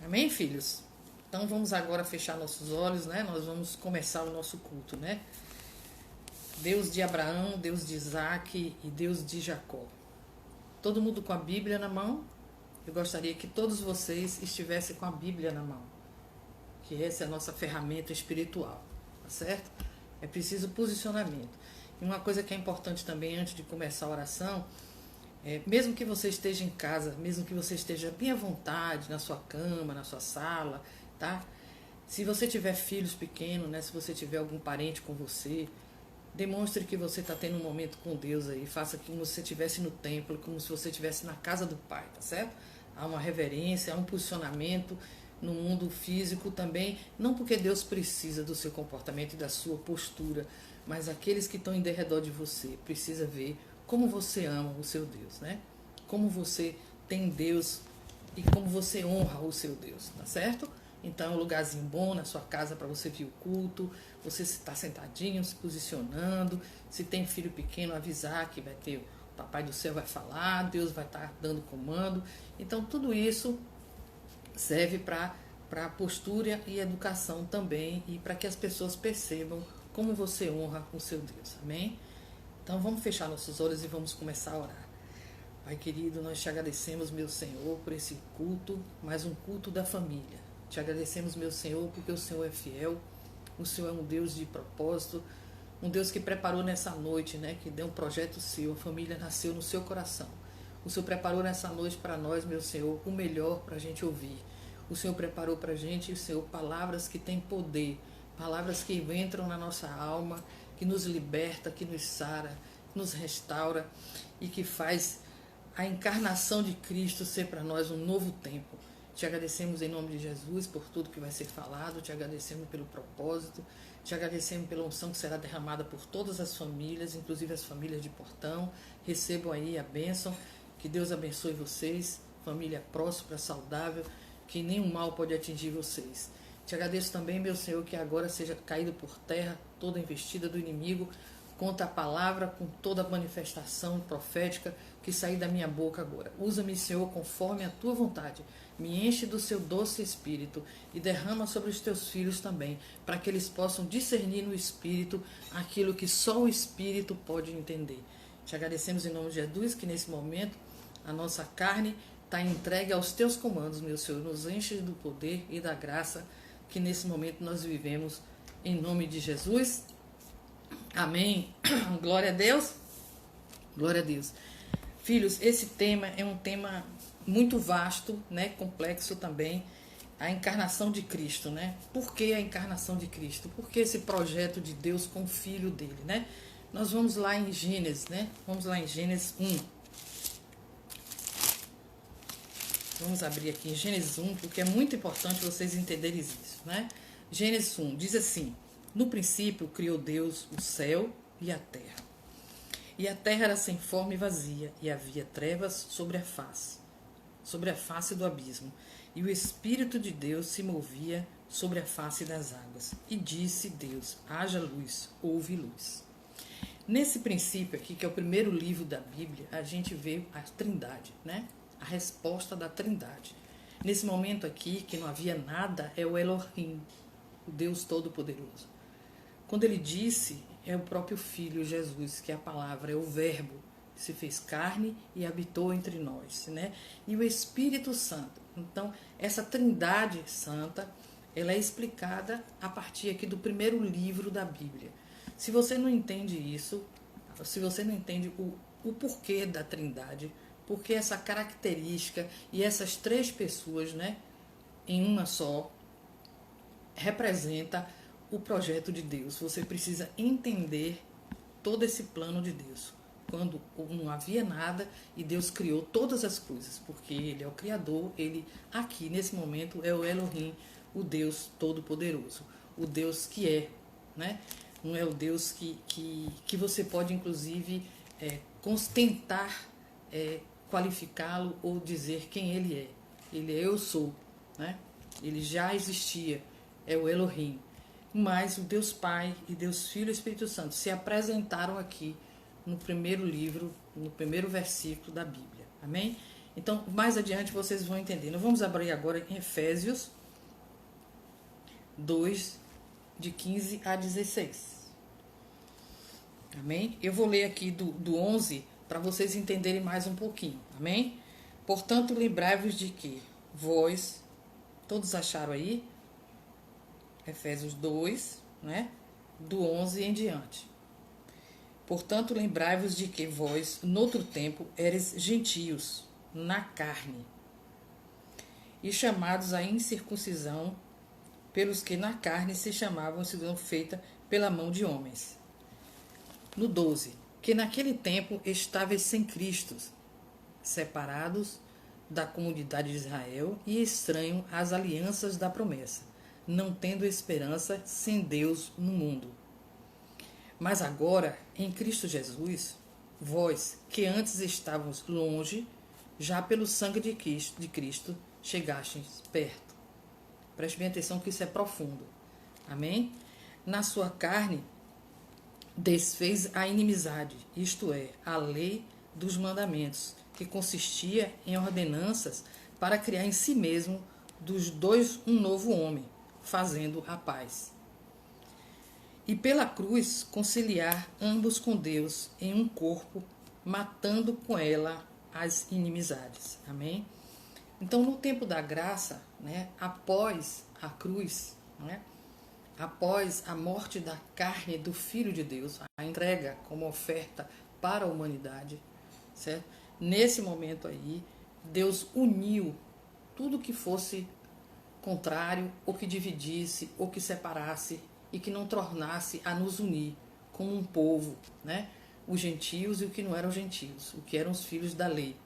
Amém, filhos? Então vamos agora fechar nossos olhos, né? Nós vamos começar o nosso culto, né? Deus de Abraão, Deus de Isaac e Deus de Jacó. Todo mundo com a Bíblia na mão? Eu gostaria que todos vocês estivessem com a Bíblia na mão, que essa é a nossa ferramenta espiritual, tá certo? É preciso posicionamento. E uma coisa que é importante também antes de começar a oração, mesmo que você esteja em casa, mesmo que você esteja bem à vontade, na sua cama, na sua sala, tá? Se você tiver filhos pequenos, né? Se você tiver algum parente com você, demonstre que você está tendo um momento com Deus aí. Faça como se você estivesse no templo, como se você estivesse na casa do Pai, tá certo? Há uma reverência, há um posicionamento no mundo físico também. Não porque Deus precisa do seu comportamento e da sua postura, mas aqueles que estão em derredor de você precisa ver como você ama o seu Deus, né? Como você tem Deus e como você honra o seu Deus, tá certo? Então é um lugarzinho bom na sua casa para você vir o culto, você está sentadinho, se posicionando. Se tem filho pequeno, avisar que vai ter, o Papai do Céu vai falar, Deus vai estar dando comando. Então tudo isso serve para postura e educação também e para que as pessoas percebam como você honra o seu Deus, amém? Então vamos fechar nossos olhos e vamos começar a orar. Pai querido, nós te agradecemos, meu Senhor, por esse culto, mais um culto da família. Te agradecemos, meu Senhor, porque o Senhor é fiel, o Senhor é um Deus de propósito, um Deus que preparou nessa noite, né, que deu um projeto seu, a família nasceu no seu coração. O Senhor preparou nessa noite para nós, meu Senhor, o melhor para a gente ouvir. O Senhor preparou para a gente, Senhor, palavras que têm poder, palavras que entram na nossa alma, que nos liberta, que nos sara, que nos restaura e que faz a encarnação de Cristo ser para nós um novo tempo. Te agradecemos em nome de Jesus por tudo que vai ser falado, te agradecemos pelo propósito, te agradecemos pela unção que será derramada por todas as famílias, inclusive as famílias de Portão. Recebam aí a bênção, que Deus abençoe vocês, família próspera, saudável, que nenhum mal pode atingir vocês. Te agradeço também, meu Senhor, que agora seja caído por terra toda a investida do inimigo contra a palavra, com toda a manifestação profética que sair da minha boca agora. Usa-me, Senhor, conforme a tua vontade. Me enche do seu doce espírito e derrama sobre os teus filhos também, para que eles possam discernir no espírito aquilo que só o espírito pode entender. Te agradecemos em nome de Jesus, que nesse momento a nossa carne está entregue aos teus comandos, meu Senhor. Nos enche do poder e da graça que nesse momento nós vivemos, em nome de Jesus. Amém. Glória a Deus. Glória a Deus. Filhos, esse tema é um tema muito vasto, né? Complexo também. A encarnação de Cristo, né? Por que a encarnação de Cristo? Por que esse projeto de Deus com o Filho dele, né? Nós vamos lá em Gênesis, né? Vamos lá em Gênesis 1. Vamos abrir aqui em Gênesis 1, porque é muito importante vocês entenderem isso, né? Gênesis 1 diz assim: no princípio criou Deus o céu e a terra. E a terra era sem forma e vazia, e havia trevas sobre a face do abismo. E o Espírito de Deus se movia sobre a face das águas. E disse Deus: haja luz, houve luz. Nesse princípio aqui, que é o primeiro livro da Bíblia, a gente vê a Trindade, né? A resposta da Trindade. Nesse momento aqui, que não havia nada, é o Elohim, o Deus Todo-Poderoso. Quando ele disse, é o próprio Filho Jesus, que é a palavra, é o verbo, que se fez carne e habitou entre nós, né? E o Espírito Santo. Então, essa Trindade Santa, ela é explicada a partir aqui do primeiro livro da Bíblia. Se você não entende isso, se você não entende o porquê da Trindade, porque essa característica e essas três pessoas, né, em uma só, representa o projeto de Deus. Você precisa entender todo esse plano de Deus. Quando não havia nada e Deus criou todas as coisas, porque Ele é o Criador, Ele aqui nesse momento é o Elohim, o Deus Todo-Poderoso, o Deus que é, né? Não é o Deus que você pode inclusive tentar qualificá-lo ou dizer quem Ele é. Ele é eu sou, né? Ele já existia, é o Elohim. Mas o Deus Pai e Deus Filho e Espírito Santo se apresentaram aqui no primeiro livro, no primeiro versículo da Bíblia. Amém? Então, mais adiante vocês vão entender. Nós vamos abrir agora em Efésios 2, de 15 a 16. Amém? Eu vou ler aqui do 11 para vocês entenderem mais um pouquinho. Amém? Portanto, lembrai-vos de que vós, todos acharam aí? Efésios 2, né? Do 11 em diante. Portanto, lembrai-vos de que vós, noutro tempo, eres gentios, na carne, e chamados à incircuncisão, pelos que na carne se chamavam circuncisão feita pela mão de homens. No 12, que naquele tempo estáveis sem Cristo, separados da comunidade de Israel e estranhos às alianças da promessa, não tendo esperança sem Deus no mundo. Mas agora, em Cristo Jesus, vós, que antes estávamos longe, já pelo sangue de Cristo chegastes perto. Preste bem atenção que isso é profundo. Amém? Na sua carne, desfez a inimizade, isto é, a lei dos mandamentos, que consistia em ordenanças para criar em si mesmo dos dois um novo homem, fazendo a paz. E pela cruz conciliar ambos com Deus em um corpo, matando com ela as inimizades. Amém? Então, no tempo da graça, né, após a cruz, né, após a morte da carne do Filho de Deus, a entrega como oferta para a humanidade, certo? Nesse momento aí, Deus uniu tudo que fosse contrário, ou que dividisse, ou que separasse, e que não tornasse a nos unir como um povo, né? Os gentios e o que não eram gentios, o que eram os filhos da lei.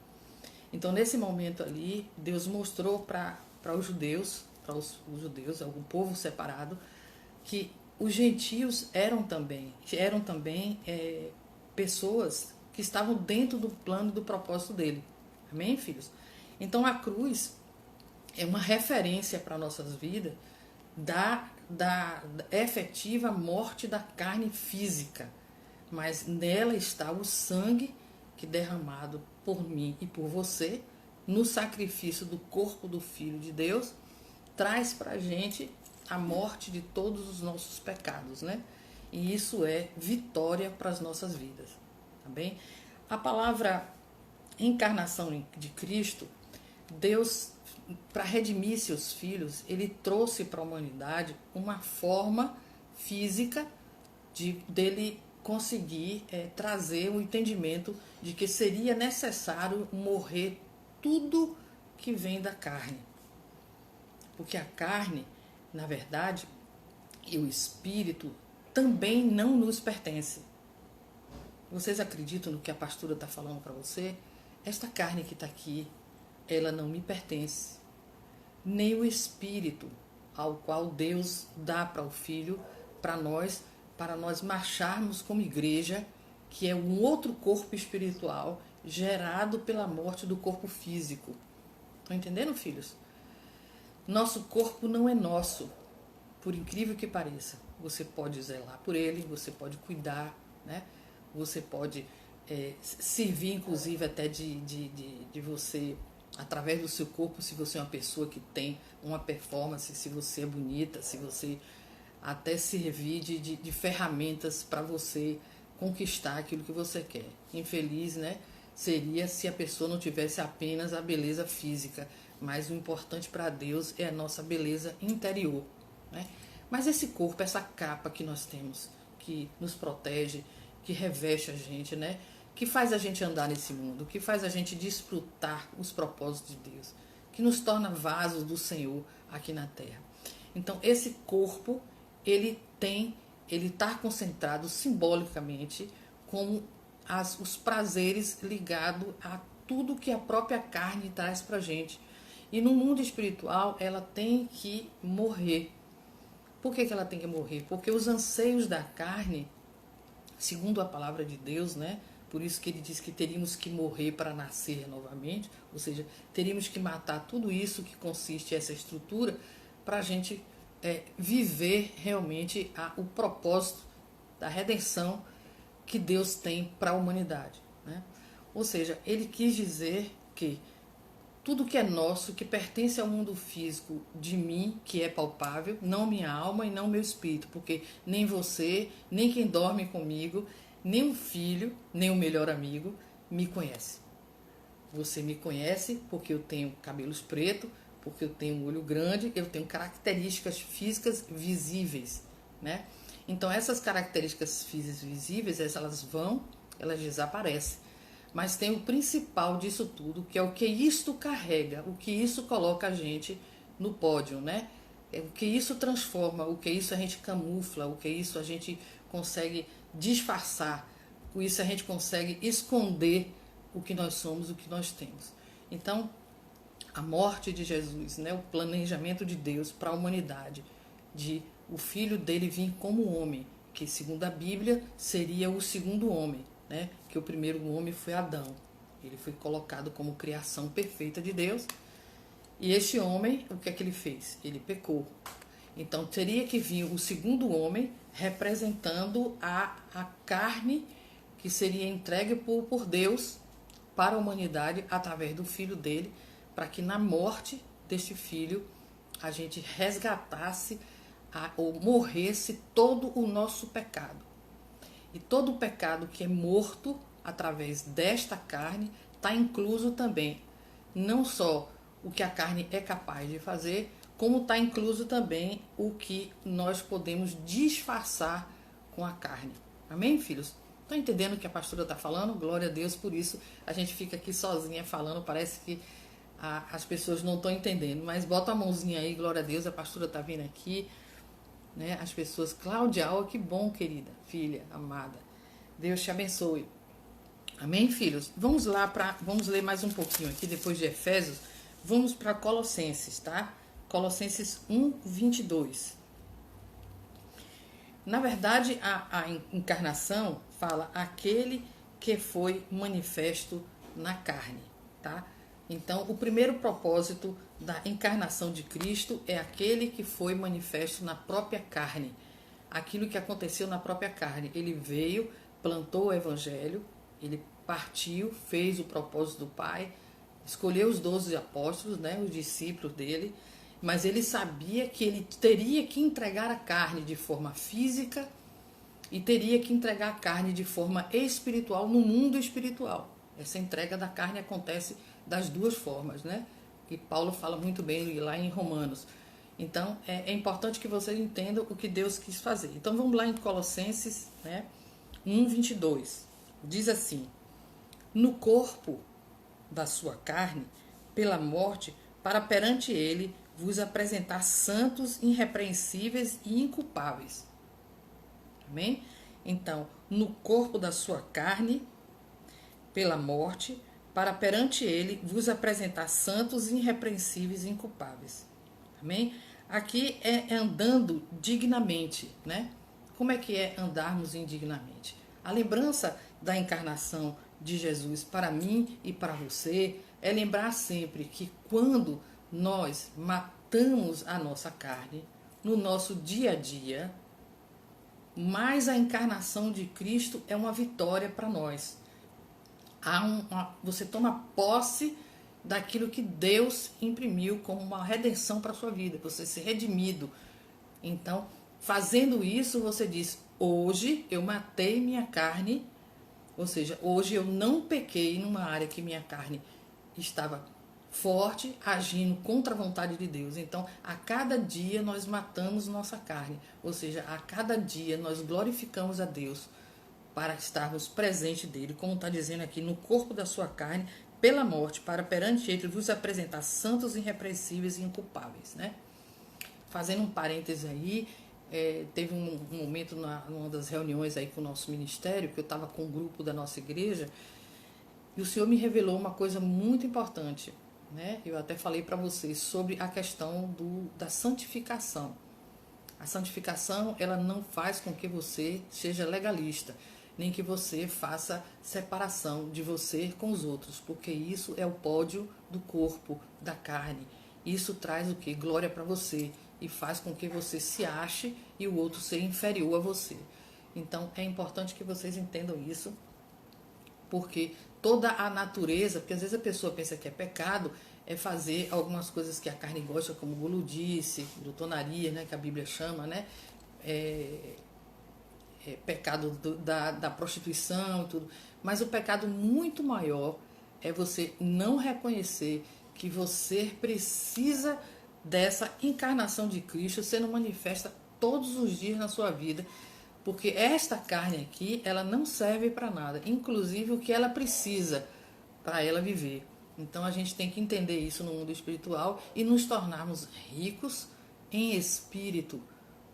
Então, nesse momento ali, Deus mostrou para os judeus, o povo separado, que os gentios eram também pessoas que estavam dentro do plano e do propósito dele. Amém, filhos? Então, a cruz é uma referência para nossas vidas da efetiva morte da carne física, mas nela está o sangue que derramado por mim e por você no sacrifício do corpo do Filho de Deus traz para a gente a morte de todos os nossos pecados, né? E isso é vitória para as nossas vidas, tá bem? A palavra encarnação de Cristo, Deus, para redimir seus filhos, ele trouxe para a humanidade uma forma física dele conseguir trazer o entendimento de que seria necessário morrer tudo que vem da carne. Porque a carne, na verdade, e o espírito também não nos pertence. Vocês acreditam no que a pastora está falando para você? Esta carne que está aqui, ela não me pertence. Nem o espírito ao qual Deus dá para o Filho, para nós marcharmos como igreja, que é um outro corpo espiritual gerado pela morte do corpo físico. Estão entendendo, filhos? Nosso corpo não é nosso, por incrível que pareça. Você pode zelar por ele, você pode cuidar, né? Você pode servir, inclusive, até de você, através do seu corpo, se você é uma pessoa que tem uma performance, se você é bonita, se você até servir de ferramentas para você conquistar aquilo que você quer. Infeliz, né? Seria se a pessoa não tivesse apenas a beleza física, mas o importante para Deus é a nossa beleza interior, né? Mas esse corpo, essa capa que nós temos, que nos protege, que reveste a gente, né? Que faz a gente andar nesse mundo, que faz a gente desfrutar os propósitos de Deus, que nos torna vasos do Senhor aqui na terra. Então, esse corpo, ele está concentrado simbolicamente como os prazeres ligados a tudo que a própria carne traz para a gente. E no mundo espiritual, ela tem que morrer. Por que ela tem que morrer? Porque os anseios da carne, segundo a palavra de Deus, né? Por isso que ele diz que teríamos que morrer para nascer novamente, ou seja, teríamos que matar tudo isso que consiste essa estrutura para a gente viver realmente o propósito da redenção que Deus tem para a humanidade, né? Ou seja, ele quis dizer que tudo que é nosso, que pertence ao mundo físico de mim, que é palpável, não minha alma e não meu espírito, porque nem você, nem quem dorme comigo, nem o filho, nem o melhor amigo me conhece. Você me conhece porque eu tenho cabelos pretos, porque eu tenho um olho grande, eu tenho características físicas visíveis, né? Então essas características físicas visíveis, elas desaparecem. Mas tem o principal disso tudo, que é o que isto carrega, o que isso coloca a gente no pódio, né? O que isso transforma, o que isso a gente camufla, o que isso a gente consegue disfarçar, com isso a gente consegue esconder o que nós somos, o que nós temos. Então, a morte de Jesus, né? O planejamento de Deus para a humanidade, de o filho dele vir como homem, que segundo a Bíblia seria o segundo homem, né? Que o primeiro homem foi Adão. Ele foi colocado como criação perfeita de Deus. E este homem, o que é que ele fez? Ele pecou. Então teria que vir o segundo homem representando a carne que seria entregue por Deus para a humanidade através do filho dele, para que na morte deste filho a gente resgatasse ou morresse todo o nosso pecado. E todo o pecado que é morto através desta carne está incluso também, não só o que a carne é capaz de fazer, como está incluso também o que nós podemos disfarçar com a carne. Amém, filhos? Estão entendendo o que a pastora está falando? Glória a Deus, por isso a gente fica aqui sozinha falando, parece que as pessoas não estão entendendo, mas bota a mãozinha aí, glória a Deus, a pastora está vindo aqui, né? As pessoas, Cláudia, oh, que bom, querida, filha, amada, Deus te abençoe. Amém, filhos? Vamos ler mais um pouquinho aqui, depois de Efésios, vamos para Colossenses, tá? Colossenses 1, 22. Na verdade, a encarnação fala aquele que foi manifesto na carne, tá? Então, o primeiro propósito da encarnação de Cristo é aquele que foi manifesto na própria carne. Aquilo que aconteceu na própria carne. Ele veio, plantou o evangelho, ele partiu, fez o propósito do Pai, escolheu os 12 apóstolos, né, os discípulos dele, mas ele sabia que ele teria que entregar a carne de forma física e teria que entregar a carne de forma espiritual no mundo espiritual. Essa entrega da carne acontece das duas formas, né? E Paulo fala muito bem lá em Romanos. Então, é importante que vocês entendam o que Deus quis fazer. Então, vamos lá em Colossenses, né, 1, 22. Diz assim: no corpo da sua carne, pela morte, para perante ele vos apresentar santos, irrepreensíveis e inculpáveis. Amém? Então, no corpo da sua carne, pela morte, para perante ele vos apresentar santos, irrepreensíveis e inculpáveis. Amém? Aqui é andando dignamente, né? Como é que é andarmos indignamente? A lembrança da encarnação de Jesus para mim e para você é lembrar sempre que quando nós matamos a nossa carne no nosso dia a dia, mais a encarnação de Cristo é uma vitória para nós. Você toma posse daquilo que Deus imprimiu como uma redenção para a sua vida, você ser redimido. Então, fazendo isso, você diz: hoje eu matei minha carne, ou seja, hoje eu não pequei numa área que minha carne estava forte, agindo contra a vontade de Deus. Então, a cada dia nós matamos nossa carne, ou seja, a cada dia nós glorificamos a Deus para estarmos presente dele, como está dizendo aqui, no corpo da sua carne, pela morte, para perante ele vos apresentar santos, irrepreensíveis e inculpáveis, né? Fazendo um parêntese aí, teve um momento numa das reuniões aí com o nosso ministério, que eu estava com um grupo da nossa igreja, e o Senhor me revelou uma coisa muito importante, né? Eu até falei para vocês sobre a questão da santificação. A santificação, ela não faz com que você seja legalista, nem que você faça separação de você com os outros, porque isso é o pódio do corpo, da carne. Isso traz o que? Glória para você e faz com que você se ache e o outro seja inferior a você. Então, é importante que vocês entendam isso, porque toda a natureza, porque às vezes a pessoa pensa que é pecado, fazer algumas coisas que a carne gosta, como guludice, glutonaria, né, que a Bíblia chama, né, pecado da prostituição e tudo. Mas o pecado muito maior é você não reconhecer que você precisa dessa encarnação de Cristo sendo manifesta todos os dias na sua vida, porque esta carne aqui, ela não serve para nada, inclusive o que ela precisa para ela viver. Então a gente tem que entender isso no mundo espiritual e nos tornarmos ricos em espírito,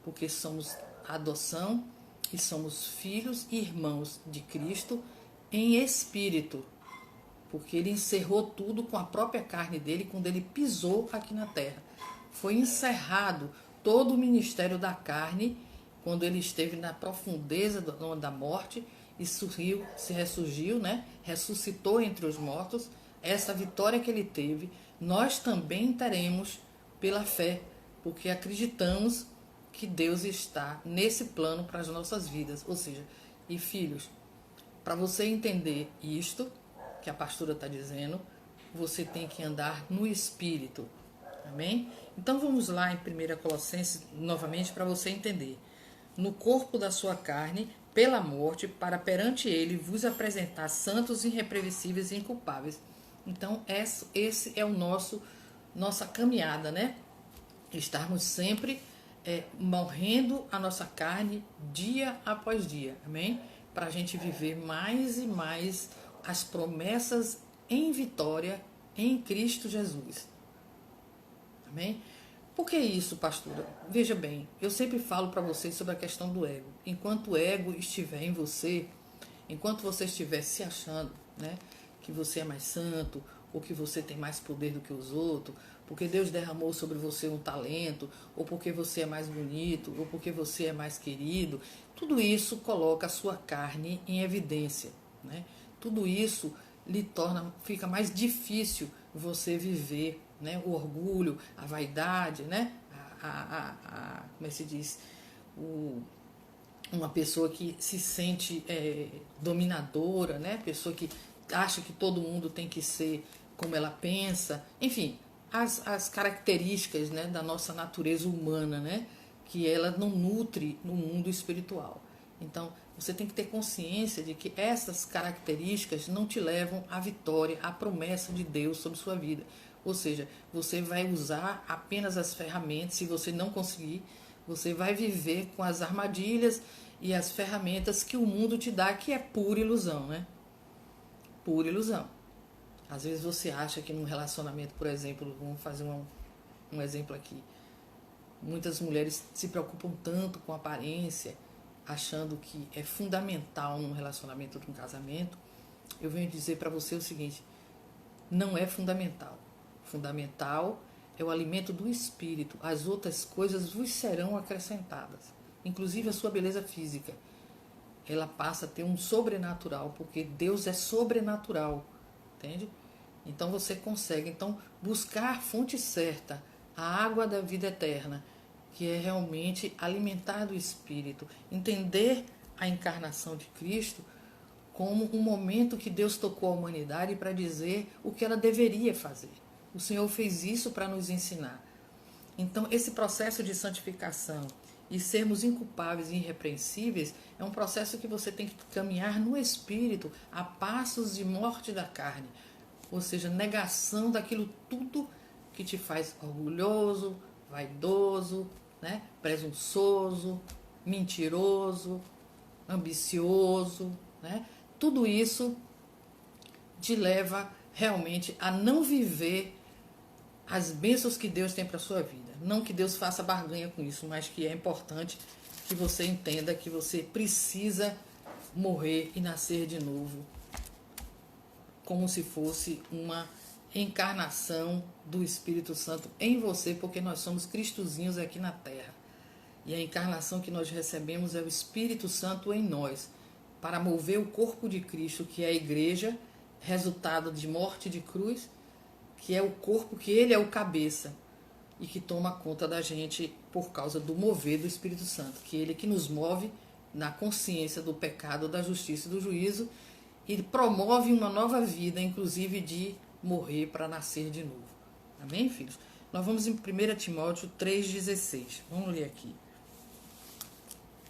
porque somos adoção e somos filhos e irmãos de Cristo em espírito, porque ele encerrou tudo com a própria carne dele quando ele pisou aqui na terra. Foi encerrado todo o ministério da carne quando ele esteve na profundeza da morte e se ressurgiu, né? Ressuscitou entre os mortos. Essa vitória que ele teve, nós também teremos pela fé, porque acreditamos que Deus está nesse plano para as nossas vidas. Ou seja, e filhos, para você entender isto que a pastora está dizendo, você tem que andar no Espírito. Amém? Então vamos lá em 1 Colossenses novamente para você entender. No corpo da sua carne, pela morte, para perante ele vos apresentar santos, irrepreensíveis e inculpáveis. Então esse é o nossa caminhada, né? Estarmos sempre morrendo a nossa carne dia após dia. Amém? Para a gente viver mais e mais as promessas em vitória em Cristo Jesus. Amém? Por que isso, pastora? Veja bem, eu sempre falo para vocês sobre a questão do ego. Enquanto o ego estiver em você, enquanto você estiver se achando, né, que você é mais santo, ou que você tem mais poder do que os outros, porque Deus derramou sobre você um talento, ou porque você é mais bonito, ou porque você é mais querido, tudo isso coloca a sua carne em evidência, né? Tudo isso fica mais difícil você viver, né? O orgulho, a vaidade, né? Como é que se diz? Uma pessoa que se sente dominadora, né? Pessoa que acha que todo mundo tem que ser como ela pensa. Enfim, as características, né, da nossa natureza humana, né? Que ela não nutre no mundo espiritual. Então, você tem que ter consciência de que essas características não te levam à vitória, à promessa de Deus sobre sua vida. Ou seja, você vai usar apenas as ferramentas. Se você não conseguir, você vai viver com as armadilhas e as ferramentas que o mundo te dá, que é pura ilusão, né? Pura ilusão. Às vezes você acha que num relacionamento, por exemplo, vamos fazer um exemplo aqui, muitas mulheres se preocupam tanto com a aparência, achando que é fundamental num relacionamento, num casamento. Eu venho dizer para você o seguinte: não é fundamental. Fundamental é o alimento do espírito. As outras coisas vos serão acrescentadas, inclusive a sua beleza física. Ela passa a ter um sobrenatural, porque Deus é sobrenatural, entende? Então você consegue buscar a fonte certa, a água da vida eterna, que é realmente alimentar do Espírito, entender a encarnação de Cristo como um momento que Deus tocou a humanidade para dizer o que ela deveria fazer. O Senhor fez isso para nos ensinar. Então, esse processo de santificação e sermos inculpáveis e irrepreensíveis é um processo que você tem que caminhar no Espírito, a passos de morte da carne, ou seja, negação daquilo tudo que te faz orgulhoso, vaidoso, né? Presunçoso, mentiroso, ambicioso, né? Tudo isso te leva realmente a não viver as bênçãos que Deus tem para a sua vida. Não que Deus faça barganha com isso, mas que é importante que você entenda que você precisa morrer e nascer de novo, como se fosse uma encarnação do Espírito Santo em você, porque nós somos cristozinhos aqui na terra. E a encarnação que nós recebemos é o Espírito Santo em nós, para mover o corpo de Cristo, que é a igreja, resultado de morte de cruz, que é o corpo, que ele é o cabeça, e que toma conta da gente por causa do mover do Espírito Santo, que ele que nos move na consciência do pecado, da justiça e do juízo, e promove uma nova vida, inclusive de morrer para nascer de novo. Amém, filhos? Nós vamos em 1 Timóteo 3,16. Vamos ler aqui.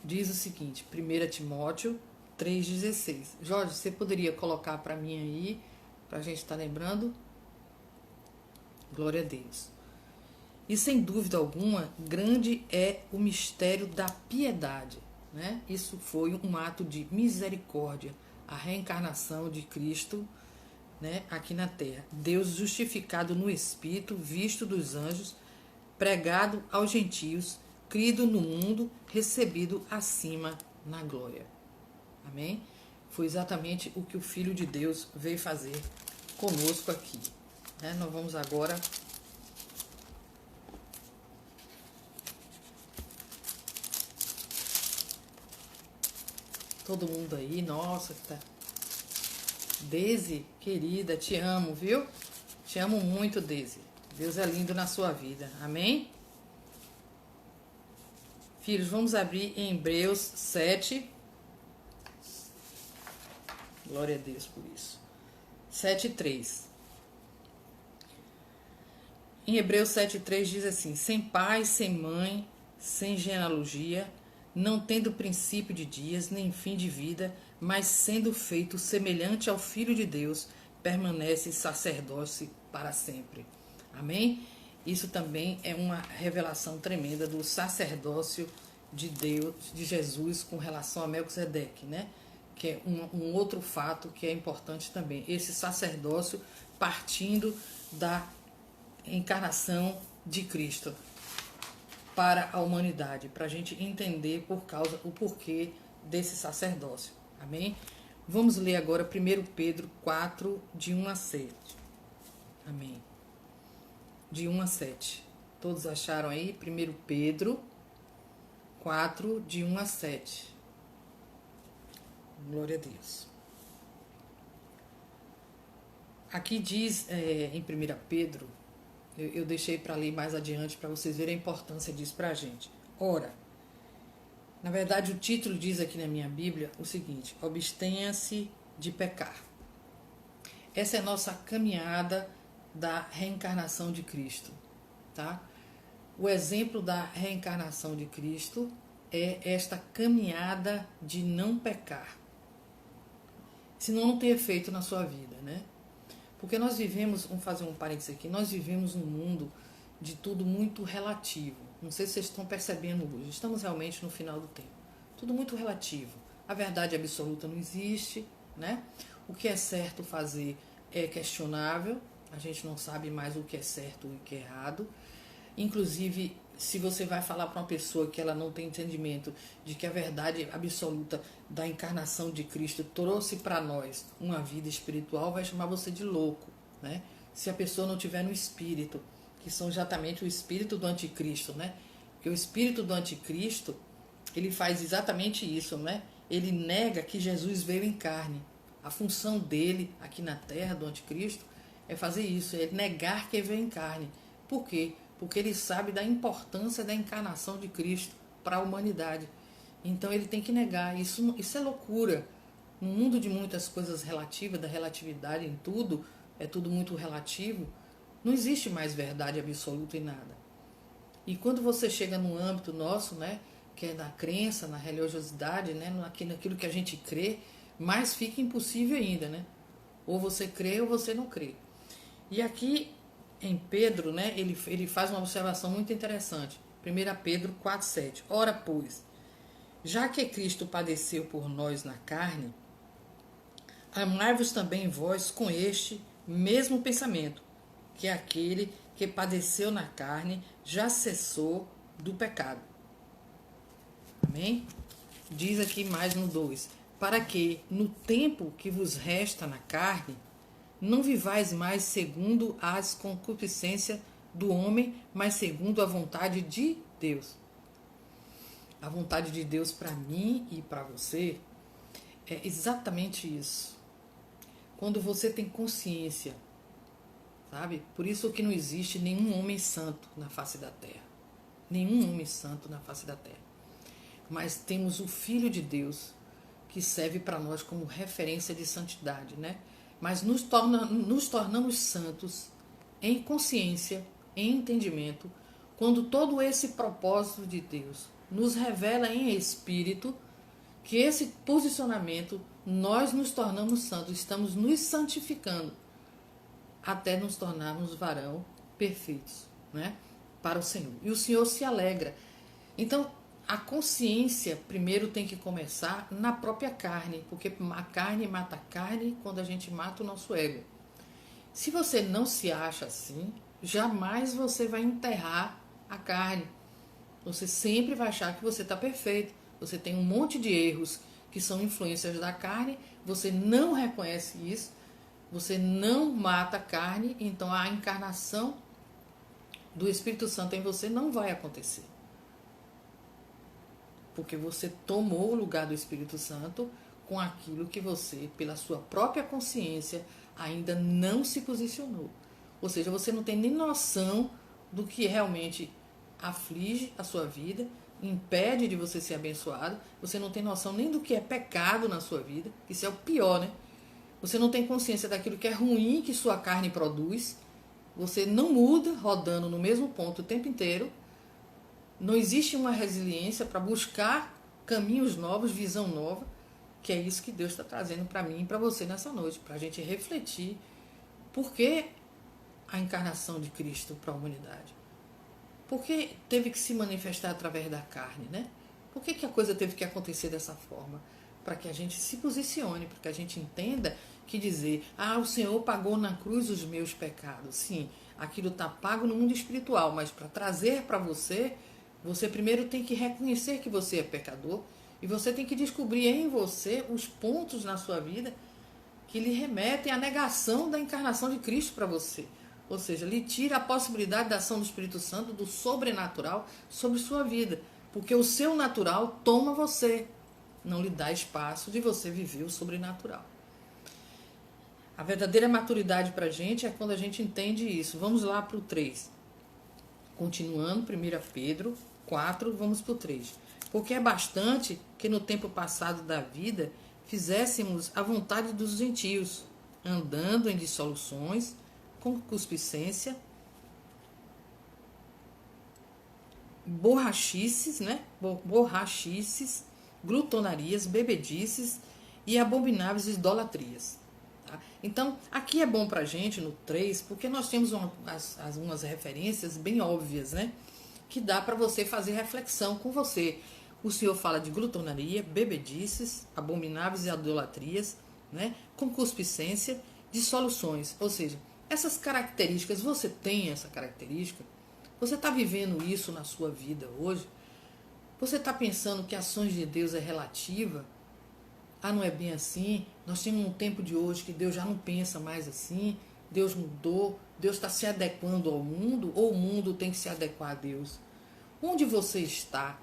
Diz o seguinte, 1 Timóteo 3,16. Jorge, você poderia colocar para mim aí, para a gente estar lembrando? Glória a Deus. E sem dúvida alguma, grande é o mistério da piedade, né? Isso foi um ato de misericórdia, a reencarnação de Cristo, né, aqui na terra. Deus justificado no Espírito, visto dos anjos, pregado aos gentios, crido no mundo, recebido acima na glória. Amém? Foi exatamente o que o Filho de Deus veio fazer conosco aqui. Né? Nós vamos agora todo mundo aí, nossa, tá. Daisy, querida, te amo, viu? Te amo muito, Daisy. Deus é lindo na sua vida. Amém? Filhos, vamos abrir em Hebreus 7. Glória a Deus por isso. 7:3. Em Hebreus 7:3 diz assim: sem pai, sem mãe, sem genealogia, não tendo princípio de dias, nem fim de vida, mas sendo feito semelhante ao Filho de Deus, permanece sacerdócio para sempre. Amém? Isso também é uma revelação tremenda do sacerdócio de Deus, de Jesus, com relação a Melquisedeque, né? Que é um outro fato que é importante também. Esse sacerdócio partindo da encarnação de Cristo para a humanidade, para a gente entender o porquê desse sacerdócio. Amém? Vamos ler agora 1 Pedro 4, de 1 a 7. Amém. De 1 a 7. Todos acharam aí? 1 Pedro 4, de 1 a 7. Glória a Deus. Aqui diz em 1 Pedro, eu deixei para ler mais adiante para vocês verem a importância disso para a gente. Ora, na verdade o título diz aqui na minha Bíblia o seguinte: abstenha-se de pecar. Essa é a nossa caminhada da reencarnação de Cristo, tá? O exemplo da reencarnação de Cristo é esta caminhada de não pecar. Senão não tem efeito na sua vida, né? Porque nós vivemos, vamos fazer um parênteses aqui, nós vivemos um mundo de tudo muito relativo. Não sei se vocês estão percebendo hoje, estamos realmente no final do tempo. Tudo muito relativo. A verdade absoluta não existe, né? O que é certo fazer é questionável, a gente não sabe mais o que é certo e o que é errado. Inclusive, se você vai falar para uma pessoa que ela não tem entendimento de que a verdade absoluta da encarnação de Cristo trouxe para nós uma vida espiritual, vai chamar você de louco, né? Se a pessoa não tiver no espírito, que são exatamente o espírito do anticristo, né? Porque o espírito do anticristo, ele faz exatamente isso, né? Ele nega que Jesus veio em carne. A função dele aqui na terra, do anticristo, é fazer isso, é negar que ele veio em carne. Por quê? Porque ele sabe da importância da encarnação de Cristo para a humanidade. Então ele tem que negar. Isso é loucura. No mundo de muitas coisas relativas, da relatividade em tudo, é tudo muito relativo, não existe mais verdade absoluta em nada. E quando você chega no âmbito nosso, né, que é na crença, na religiosidade, né, naquilo que a gente crê, mais fica impossível ainda, né? Ou você crê ou você não crê. E aqui em Pedro, né, ele faz uma observação muito interessante. 1 Pedro 4,7. Ora, pois, já que Cristo padeceu por nós na carne, amai-vos também vós com este mesmo pensamento, que é aquele que padeceu na carne já cessou do pecado. Amém? Diz aqui mais no 2. Para que, no tempo que vos resta na carne, não vivais mais segundo as concupiscências do homem, mas segundo a vontade de Deus. A vontade de Deus para mim e para você é exatamente isso. Quando você tem consciência, sabe? Por isso que não existe nenhum homem santo na face da terra. Nenhum homem santo na face da terra. Mas temos o Filho de Deus que serve para nós como referência de santidade, né? Mas nos tornamos santos em consciência, em entendimento, quando todo esse propósito de Deus nos revela em espírito que esse posicionamento nós nos tornamos santos, estamos nos santificando até nos tornarmos varão perfeitos, né? Para o Senhor. E o Senhor se alegra. Então, a consciência primeiro tem que começar na própria carne, porque a carne mata a carne quando a gente mata o nosso ego. Se você não se acha assim, jamais você vai enterrar a carne. Você sempre vai achar que você está perfeito. Você tem um monte de erros que são influências da carne, você não reconhece isso, você não mata a carne, então a encarnação do Espírito Santo em você não vai acontecer. Porque você tomou o lugar do Espírito Santo com aquilo que você, pela sua própria consciência, ainda não se posicionou. Ou seja, você não tem nem noção do que realmente aflige a sua vida, impede de você ser abençoado, você não tem noção nem do que é pecado na sua vida, isso é o pior, né? Você não tem consciência daquilo que é ruim que sua carne produz, você não muda rodando no mesmo ponto o tempo inteiro, não existe uma resiliência para buscar caminhos novos, visão nova, que é isso que Deus está trazendo para mim e para você nessa noite, para a gente refletir por que a encarnação de Cristo para a humanidade. Por que teve que se manifestar através da carne, né? Por que a coisa teve que acontecer dessa forma? Para que a gente se posicione, para que a gente entenda que dizer, o Senhor pagou na cruz os meus pecados. Sim, aquilo está pago no mundo espiritual, mas para trazer para você, você primeiro tem que reconhecer que você é pecador e você tem que descobrir em você os pontos na sua vida que lhe remetem à negação da encarnação de Cristo para você. Ou seja, lhe tira a possibilidade da ação do Espírito Santo, do sobrenatural, sobre sua vida. Porque o seu natural toma você, não lhe dá espaço de você viver o sobrenatural. A verdadeira maturidade para a gente é quando a gente entende isso. Vamos lá para o 3. Continuando, 1 Pedro 4, vamos para o 3. Porque é bastante que no tempo passado da vida fizéssemos a vontade dos gentios, andando em dissoluções, concupiscência, borrachices, né? Borrachices, glutonarias, bebedices e abomináveis idolatrias. Tá? Então, aqui é bom pra gente no 3, porque nós temos umas referências bem óbvias, né? Que dá para você fazer reflexão com você. O Senhor fala de glutonaria, bebedices, abomináveis idolatrias, né? Concupiscência, dissoluções, ou seja, essas características, você tem essa característica? Você está vivendo isso na sua vida hoje? Você está pensando que ações de Deus é relativa? Não é bem assim? Nós temos um tempo de hoje que Deus já não pensa mais assim. Deus mudou. Deus está se adequando ao mundo ou o mundo tem que se adequar a Deus? Onde você está?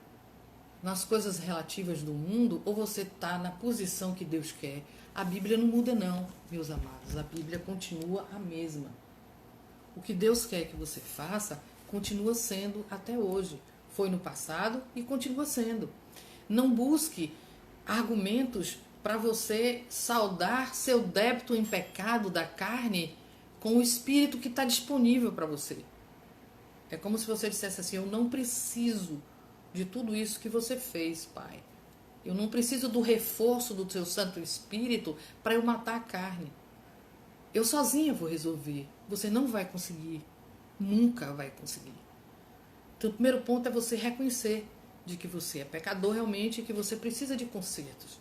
Nas coisas relativas do mundo ou você está na posição que Deus quer? A Bíblia não muda não, meus amados. A Bíblia continua a mesma. O que Deus quer que você faça continua sendo até hoje. Foi no passado e continua sendo. Não busque argumentos para você saldar seu débito em pecado da carne com o Espírito que está disponível para você. É como se você dissesse assim, eu não preciso de tudo isso que você fez, Pai. Eu não preciso do reforço do seu Santo Espírito para eu matar a carne. Eu sozinha vou resolver. Você não vai conseguir. Nunca vai conseguir. Então, o primeiro ponto é você reconhecer de que você é pecador realmente e que você precisa de consertos.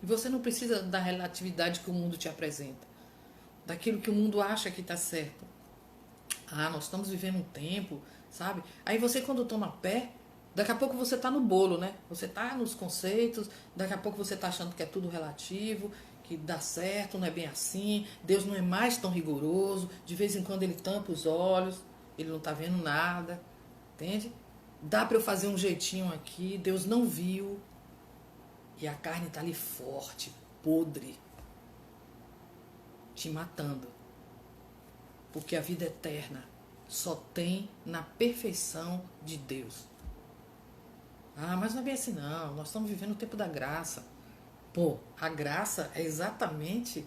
E você não precisa da relatividade que o mundo te apresenta. Daquilo que o mundo acha que está certo. Nós estamos vivendo um tempo, sabe? Aí você quando toma pé, daqui a pouco você está no bolo, né? Você está nos conceitos, daqui a pouco você está achando que é tudo relativo, que dá certo, não é bem assim, Deus não é mais tão rigoroso, de vez em quando ele tampa os olhos, ele não está vendo nada, entende? Dá para eu fazer um jeitinho aqui, Deus não viu, e a carne está ali forte, podre, te matando, porque a vida eterna só tem na perfeição de Deus. Mas não é bem assim não, nós estamos vivendo o tempo da graça. A graça é exatamente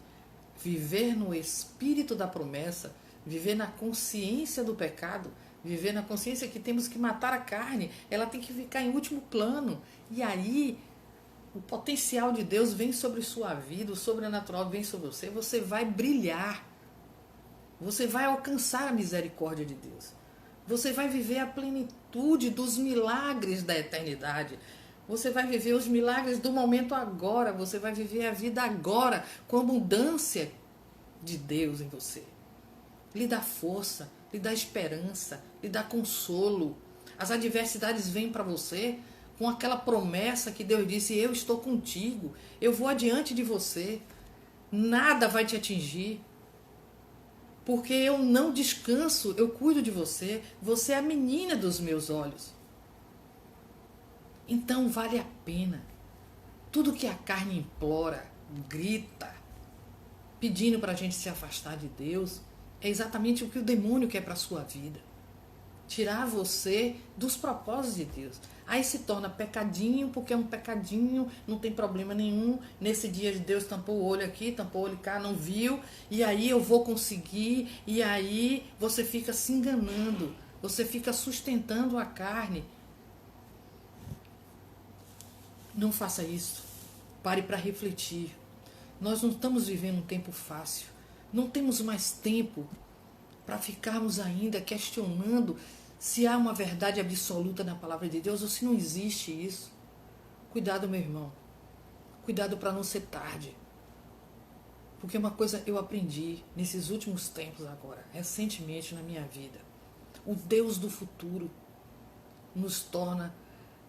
viver no espírito da promessa, viver na consciência do pecado, viver na consciência que temos que matar a carne, ela tem que ficar em último plano. E aí o potencial de Deus vem sobre sua vida, o sobrenatural vem sobre você, você vai brilhar, você vai alcançar a misericórdia de Deus, você vai viver a plenitude dos milagres da eternidade, você vai viver os milagres do momento agora, você vai viver a vida agora com a abundância de Deus em você. Lhe dá força, lhe dá esperança, lhe dá consolo. As adversidades vêm para você com aquela promessa que Deus disse: eu estou contigo, eu vou adiante de você, nada vai te atingir, porque eu não descanso, eu cuido de você, você é a menina dos meus olhos. Então vale a pena. Tudo que a carne implora, grita, pedindo para a gente se afastar de Deus, é exatamente o que o demônio quer para a sua vida. Tirar você dos propósitos de Deus. Aí se torna pecadinho, porque é um pecadinho, não tem problema nenhum. Nesse dia de Deus tampou o olho aqui, tampou o olho cá, não viu. E aí eu vou conseguir. E aí você fica se enganando. Você fica sustentando a carne. Não faça isso. Pare para refletir. Nós não estamos vivendo um tempo fácil. Não temos mais tempo para ficarmos ainda questionando se há uma verdade absoluta na palavra de Deus ou se não existe isso. Cuidado, meu irmão. Cuidado para não ser tarde. Porque uma coisa eu aprendi nesses últimos tempos agora, recentemente na minha vida. O Deus do futuro nos torna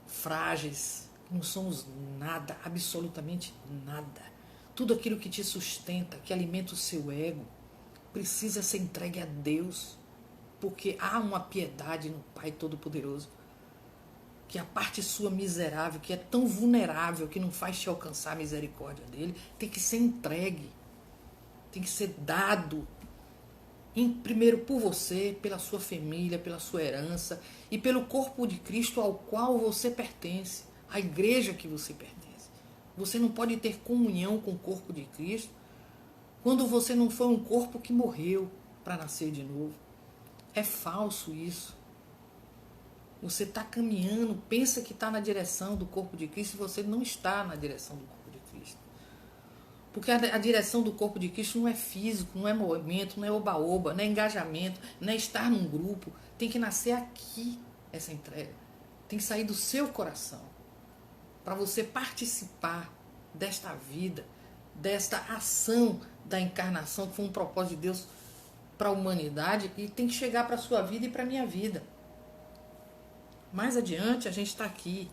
frágeis. Não somos nada, absolutamente nada. Tudo aquilo que te sustenta, que alimenta o seu ego, precisa ser entregue a Deus, porque há uma piedade no Pai Todo-Poderoso, que a parte sua miserável, que é tão vulnerável, que não faz te alcançar a misericórdia dele, tem que ser entregue, tem que ser dado, primeiro por você, pela sua família, pela sua herança e pelo corpo de Cristo ao qual você pertence, a igreja que você pertence. Você não pode ter comunhão com o corpo de Cristo quando você não foi um corpo que morreu para nascer de novo. É falso isso. Você está caminhando, pensa que está na direção do corpo de Cristo e você não está na direção do corpo de Cristo. Porque a direção do corpo de Cristo não é físico, não é movimento, não é oba-oba, não é engajamento, não é estar num grupo. Tem que nascer aqui essa entrega. Tem que sair do seu coração. Para você participar desta vida, desta ação da encarnação, que foi um propósito de Deus para a humanidade, e tem que chegar para a sua vida e para a minha vida. Mais adiante, a gente está aqui,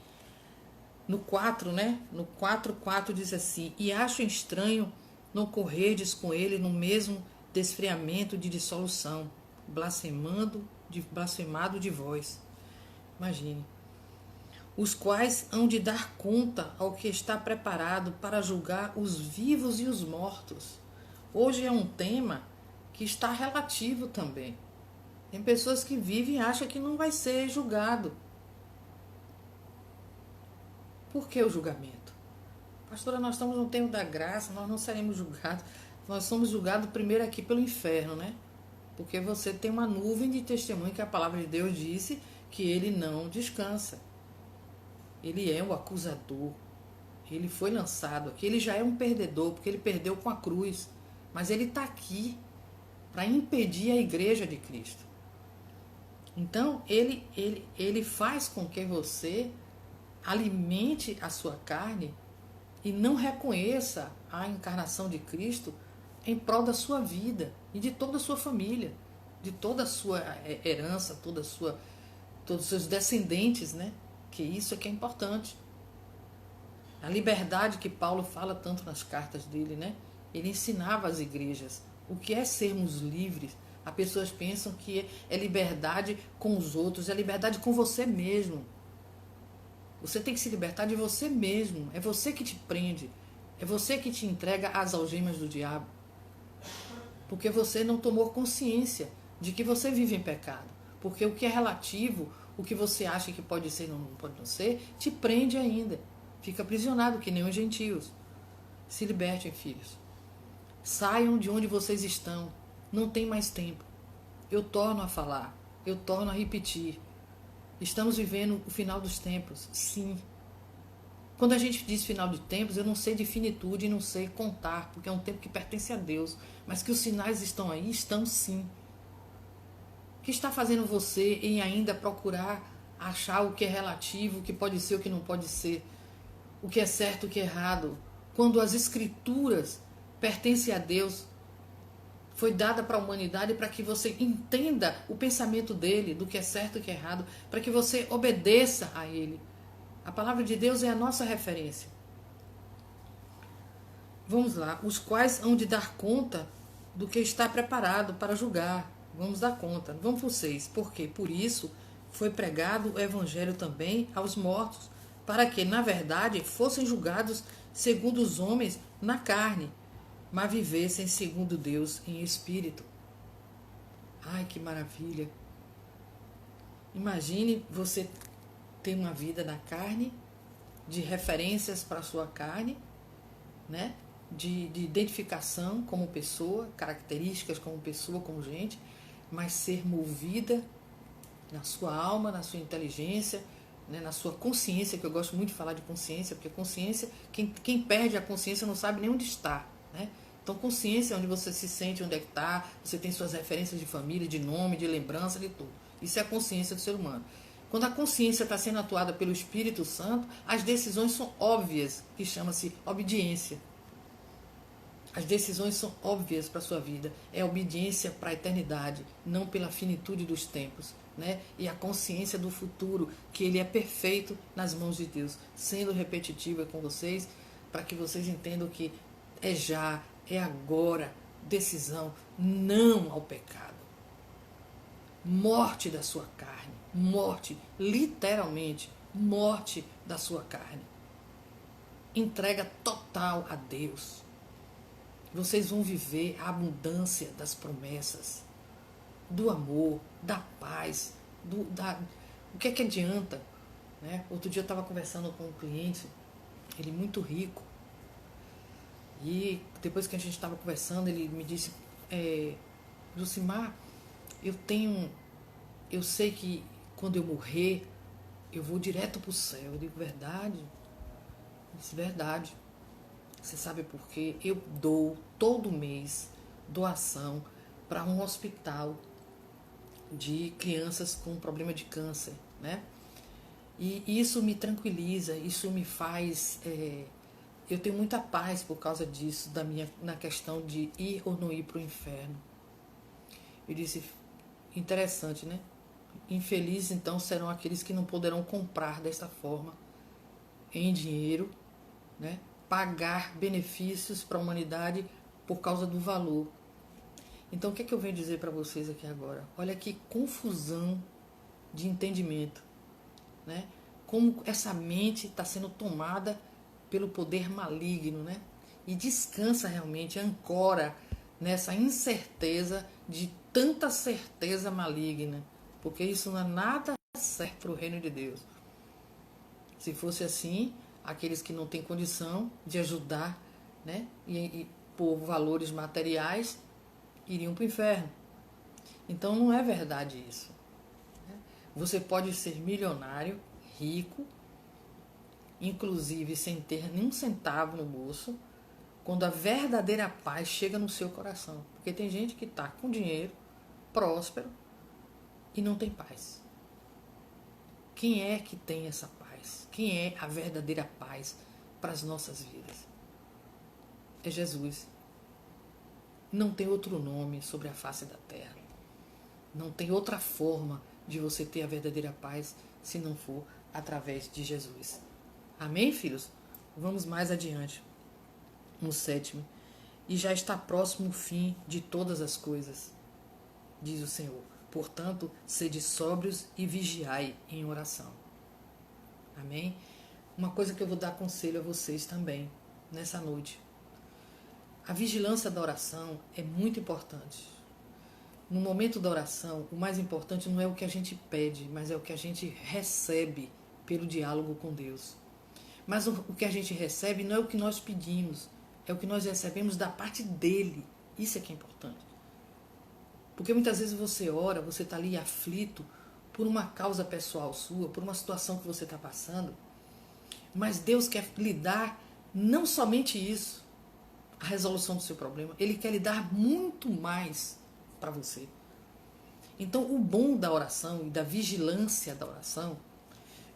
no 4, né? No 4:4 diz assim: e acho estranho não correrdes com ele no mesmo desfriamento de dissolução, blasfemado de vós. Imagine. Os quais hão de dar conta ao que está preparado para julgar os vivos e os mortos. Hoje é um tema que está relativo também. Tem pessoas que vivem e acham que não vai ser julgado. Por que o julgamento? Pastora, nós estamos no tempo da graça, nós não seremos julgados. Nós somos julgados primeiro aqui pelo inferno, né? Porque você tem uma nuvem de testemunho que a palavra de Deus disse que ele não descansa. Ele é o acusador. Ele foi lançado aqui. Ele já é um perdedor, porque ele perdeu com a cruz. Mas ele está aqui para impedir a igreja de Cristo. Então, ele faz com que você alimente a sua carne e não reconheça a encarnação de Cristo em prol da sua vida e de toda a sua família, de toda a sua herança, todos os seus descendentes, né? Que isso é que é importante. A liberdade que Paulo fala tanto nas cartas dele, né? Ele ensinava às igrejas o que é sermos livres. As pessoas pensam que é liberdade com os outros, é liberdade com você mesmo. Você tem que se libertar de você mesmo. É você que te prende. É você que te entrega às algemas do diabo. Porque você não tomou consciência de que você vive em pecado. Porque o que é relativo, o que você acha que pode ser e não pode não ser, te prende ainda. Fica aprisionado, que nem os gentios. Se libertem, filhos. Saiam de onde vocês estão. Não tem mais tempo. eu torno a falar, eu torno a repetir. Estamos vivendo o final dos tempos, sim. Quando a gente diz final de tempos, eu não sei de finitude e não sei contar, porque é um tempo que pertence a Deus. Mas que os sinais estão aí, estão sim. O que está fazendo você em ainda procurar achar o que é relativo, o que pode ser, o que não pode ser, o que é certo, o que é errado, quando as escrituras pertencem a Deus, foi dada para a humanidade para que você entenda o pensamento dele, do que é certo e o que é errado, para que você obedeça a ele. A palavra de Deus é a nossa referência. Vamos lá, os quais hão de dar conta do que está preparado para julgar. Vamos dar conta. Vamos para vocês. Por quê? Por isso foi pregado o evangelho também aos mortos, para que, na verdade, fossem julgados segundo os homens na carne, mas vivessem segundo Deus em espírito. Ai, que maravilha! Imagine você ter uma vida na carne, de referências para a sua carne, né? De identificação como pessoa, características como pessoa, como gente, mas ser movida na sua alma, na sua inteligência, né? Na sua consciência, que eu gosto muito de falar de consciência, porque consciência, quem perde a consciência não sabe nem onde está, né? Então, consciência é onde você se sente, onde é que está, você tem suas referências de família, de nome, de lembrança, de tudo. Isso é a consciência do ser humano. Quando a consciência está sendo atuada pelo Espírito Santo, as decisões são óbvias, que chama-se obediência. As decisões são óbvias para a sua vida. É obediência para a eternidade, não pela finitude dos tempos. Né? E a consciência do futuro, que ele é perfeito nas mãos de Deus. Sendo repetitiva com vocês, para que vocês entendam que é já, é agora, decisão, não ao pecado. Morte da sua carne, morte, literalmente, morte da sua carne. Entrega total a Deus. Vocês vão viver a abundância das promessas, do amor, da paz, o que é que adianta? Né? Outro dia eu estava conversando com um cliente, ele muito rico, e depois que a gente estava conversando, ele me disse, Lucimar, eu sei que quando eu morrer, eu vou direto para o céu. Eu digo, verdade? Eu disse, verdade. Você sabe por quê? Eu dou todo mês doação para um hospital de crianças com problema de câncer, né? E isso me tranquiliza, isso me faz... eu tenho muita paz por causa disso, na questão de ir ou não ir para o inferno. Eu disse, interessante, né? Infelizes, então, serão aqueles que não poderão comprar dessa forma, em dinheiro, né? Pagar benefícios para a humanidade por causa do valor. Então, o que é que eu venho dizer para vocês aqui agora? Olha que confusão de entendimento, né? Como essa mente está sendo tomada pelo poder maligno, né? E descansa realmente, ancora nessa incerteza de tanta certeza maligna, porque isso não é nada certo para o reino de Deus. Se fosse assim, aqueles que não têm condição de ajudar, né? E por valores materiais, iriam para o inferno. Então não é verdade isso. Você pode ser milionário, rico, inclusive sem ter nem um centavo no bolso, quando a verdadeira paz chega no seu coração. Porque tem gente que está com dinheiro, próspero, e não tem paz. Quem é que tem essa paz? Quem é a verdadeira paz para as nossas vidas? É Jesus. Não tem outro nome sobre a face da terra. Não tem outra forma de você ter a verdadeira paz se não for através de Jesus. Amém, filhos? Vamos mais adiante. No 7º. E já está próximo o fim de todas as coisas, diz o Senhor. Portanto, sede sóbrios e vigiai em oração. Amém? Uma coisa que eu vou dar conselho a vocês também, nessa noite. A vigilância da oração é muito importante. No momento da oração, o mais importante não é o que a gente pede, mas é o que a gente recebe pelo diálogo com Deus. Mas o que a gente recebe não é o que nós pedimos, é o que nós recebemos da parte dele. Isso é que é importante. Porque muitas vezes você ora, você está ali aflito por uma causa pessoal sua, por uma situação que você está passando, mas Deus quer lhe dar não somente isso, a resolução do seu problema, Ele quer lhe dar muito mais para você. Então, o bom da oração e da vigilância da oração,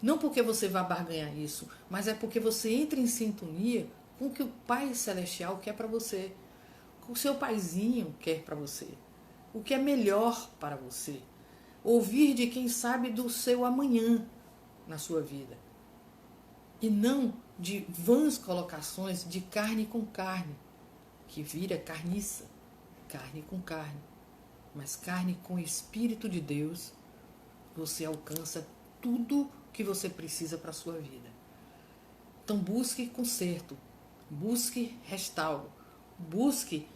não porque você vá barganhar isso, mas é porque você entra em sintonia com o que o Pai Celestial quer para você, com o seu paizinho quer para você, o que é melhor para você. Ouvir de quem sabe do seu amanhã na sua vida. E não de vãs colocações de carne com carne, que vira carniça, carne com carne. Mas carne com o Espírito de Deus, você alcança tudo que você precisa para a sua vida. Então busque conserto, busque restauro, busque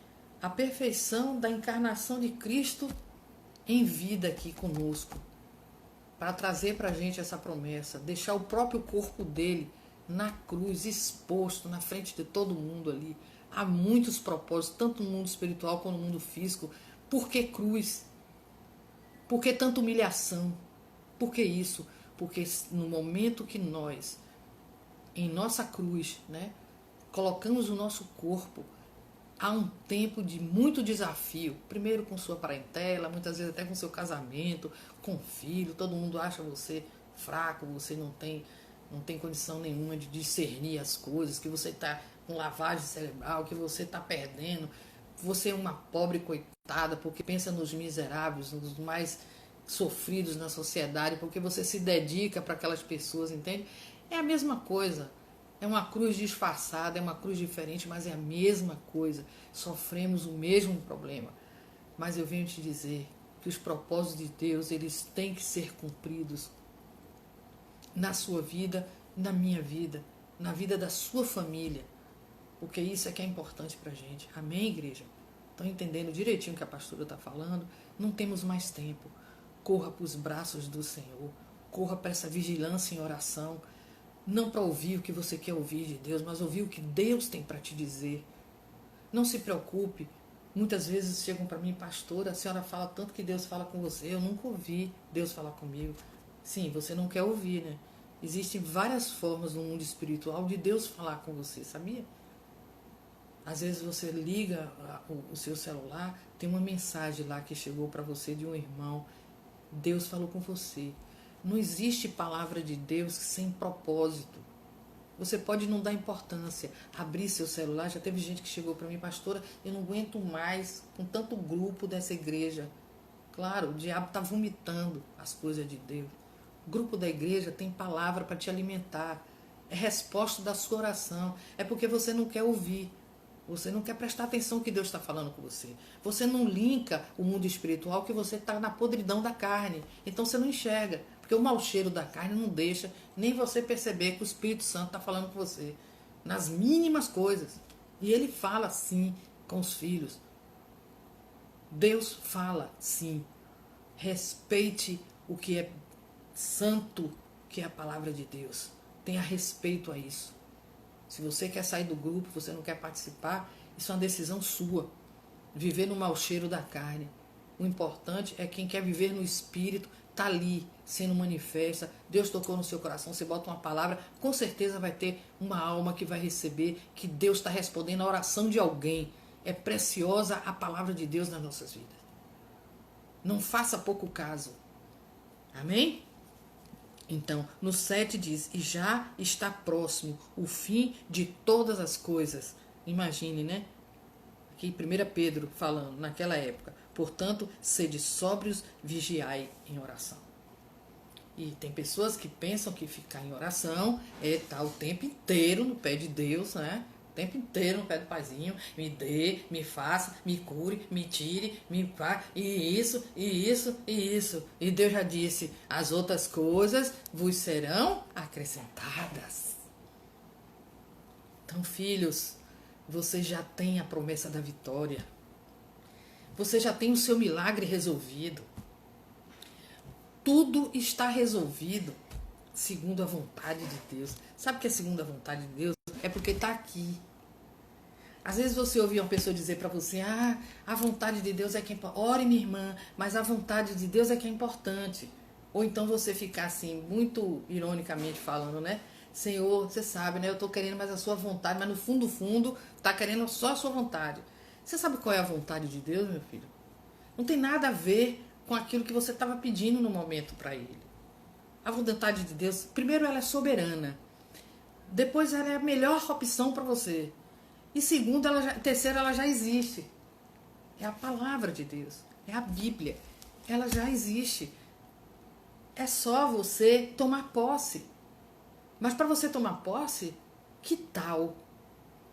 a perfeição da encarnação de Cristo em vida aqui conosco, para trazer para a gente essa promessa, deixar o próprio corpo dele na cruz, exposto na frente de todo mundo ali. Há muitos propósitos, tanto no mundo espiritual quanto no mundo físico. Por que cruz? Por que tanta humilhação? Por que isso? Porque no momento que nós, em nossa cruz, colocamos o nosso corpo, há um tempo de muito desafio. Primeiro com sua parentela, muitas vezes até com seu casamento, com filho. Todo mundo acha você fraco, você não tem condição nenhuma de discernir as coisas, que você está com lavagem cerebral, que você está perdendo. Você é uma pobre coitada porque pensa nos miseráveis, nos mais sofridos na sociedade, porque você se dedica para aquelas pessoas, entende? É a mesma coisa. É uma cruz disfarçada, é uma cruz diferente, mas é a mesma coisa. Sofremos o mesmo problema. Mas eu venho te dizer que os propósitos de Deus, eles têm que ser cumpridos na sua vida, na minha vida, na vida da sua família. Porque isso é que é importante pra gente. Amém, igreja? Estão entendendo direitinho o que a pastora está falando? Não temos mais tempo. Corra para os braços do Senhor. Corra para essa vigilância em oração. Não para ouvir o que você quer ouvir de Deus, mas ouvir o que Deus tem para te dizer. Não se preocupe. Muitas vezes chegam para mim, pastora, a senhora fala tanto que Deus fala com você. Eu nunca ouvi Deus falar comigo. Sim, você não quer ouvir, né? Existem várias formas no mundo espiritual de Deus falar com você, sabia? Às vezes você liga o seu celular, tem uma mensagem lá que chegou para você de um irmão. Deus falou com você. Não existe palavra de Deus sem propósito. Você pode não dar importância, abrir seu celular. Já teve gente que chegou para mim, pastora, eu não aguento mais com tanto grupo dessa igreja. Claro, o diabo está vomitando as coisas de Deus. O grupo da igreja tem palavra para te alimentar. É resposta da sua oração. É porque você não quer ouvir. Você não quer prestar atenção no que Deus está falando com você. Você não linka o mundo espiritual, que você está na podridão da carne. Então você não enxerga. Porque o mau cheiro da carne não deixa nem você perceber que o Espírito Santo está falando com você. Nas mínimas coisas. E ele fala sim com os filhos. Deus fala sim. Respeite o que é santo, que é a palavra de Deus. Tenha respeito a isso. Se você quer sair do grupo, você não quer participar, isso é uma decisão sua. Viver no mau cheiro da carne. O importante é quem quer viver no Espírito, está ali, sendo manifesta. Deus tocou no seu coração, você bota uma palavra, com certeza vai ter uma alma que vai receber, que Deus está respondendo a oração de alguém. É preciosa a palavra de Deus nas nossas vidas. Não faça pouco caso. Amém? Então, no 7 diz, e já está próximo o fim de todas as coisas. Imagine, né? Aqui 1 Pedro falando, naquela época. Portanto, sede sóbrios, vigiai em oração. E tem pessoas que pensam que ficar em oração é estar o tempo inteiro no pé de Deus, né? O tempo inteiro no pé do Paizinho, me dê, me faça, me cure, me tire, me vá, e isso, e isso, e isso. E Deus já disse, as outras coisas vos serão acrescentadas. Então, filhos, você já tem a promessa da vitória. Você já tem o seu milagre resolvido. Tudo está resolvido segundo a vontade de Deus. Sabe o que é segundo a vontade de Deus? É porque está aqui. Às vezes você ouve uma pessoa dizer para você, a vontade de Deus é que é importante. Ore, minha irmã, mas a vontade de Deus é que é importante. Ou então você ficar assim, muito ironicamente falando, né? Senhor, você sabe, né? Eu estou querendo mais a sua vontade, mas no fundo, fundo, está querendo só a sua vontade. Você sabe qual é a vontade de Deus, meu filho? Não tem nada a ver com aquilo que você estava pedindo no momento para Ele. A vontade de Deus, primeiro, ela é soberana. Depois, ela é a melhor opção para você. E segundo, terceiro, ela já existe. É a palavra de Deus. É a Bíblia. Ela já existe. É só você tomar posse. Mas para você tomar posse, que tal